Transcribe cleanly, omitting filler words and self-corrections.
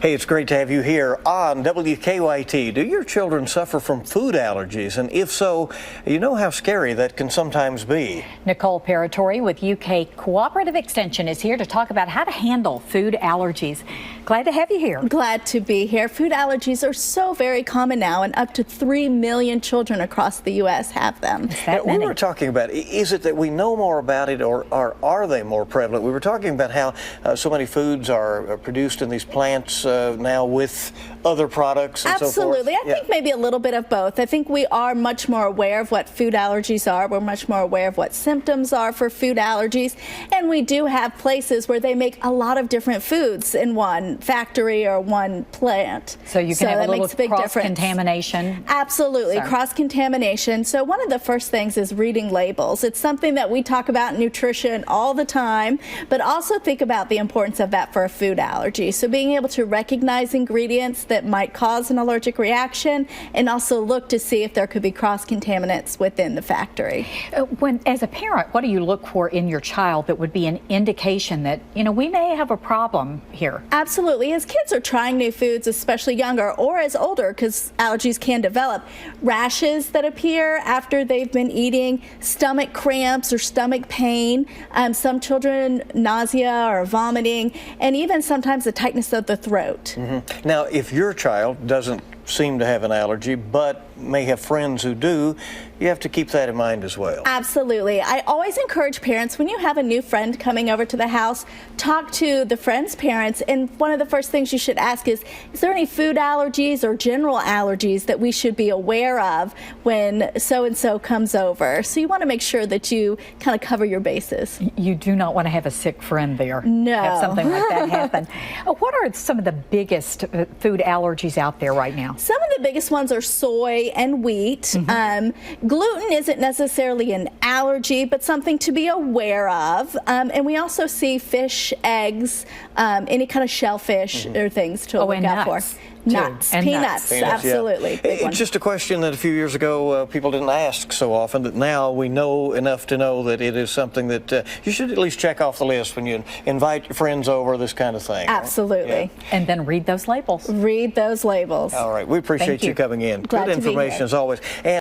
Hey, it's great to have you here on WKYT. Do your children suffer from food allergies? And if so, you know how scary that can sometimes be. Nicole Peritore with UK Cooperative Extension is here to talk about how to handle food allergies. Glad to have you here. Glad to be here. Food allergies are so very common now, and up to 3 million children across the U.S. have them. We were talking about, is it that we know more about it, or are they more prevalent? We were talking about how so many foods are produced in these plants now with other products and Absolutely. so forth. I think maybe a little bit of both. I think we are much more aware of what food allergies are. We're much more aware of what symptoms are for food allergies. And we do have places where they make a lot of different foods in one factory or one plant. So you can have a little cross-contamination? Absolutely, cross-contamination. So one of the first things is reading labels. It's something that we talk about in nutrition all the time, but also think about the importance of that for a food allergy. So being able to recognize ingredients that might cause an allergic reaction, and also look to see if there could be cross-contaminants within the factory. As a parent, what do you look for in your child that would be an indication that, you know, we may have a problem here? Absolutely. As kids are trying new foods, especially younger or as older, because allergies can develop, rashes that appear after they've been eating, stomach cramps or stomach pain, some children nausea or vomiting, and even sometimes the tightness of the throat. Now, if your child doesn't seem to have an allergy but may have friends who do, you have to keep that in mind as well. Absolutely. I always encourage parents, when you have a new friend coming over to the house, talk to the friend's parents, and one of the first things you should ask is there any food allergies or general allergies that we should be aware of when so-and-so comes over? So you want to make sure that you kind of cover your bases. You do not want to have a sick friend there. No. Have something like that happen. What are some of the biggest food allergies out there right now? Some of the biggest ones are soy and wheat. Gluten isn't necessarily an allergy, but something to be aware of. And we also see fish, eggs, any kind of shellfish or things to look out for. Nuts, peanuts, absolutely. Yeah. It's just a question that a few years ago people didn't ask so often, that now we know enough to know that it is something that you should at least check off the list when you invite your friends over, this kind of thing. Absolutely. Yeah. And then read those labels. Read those labels. All right. We appreciate you coming in. Glad Good information as always.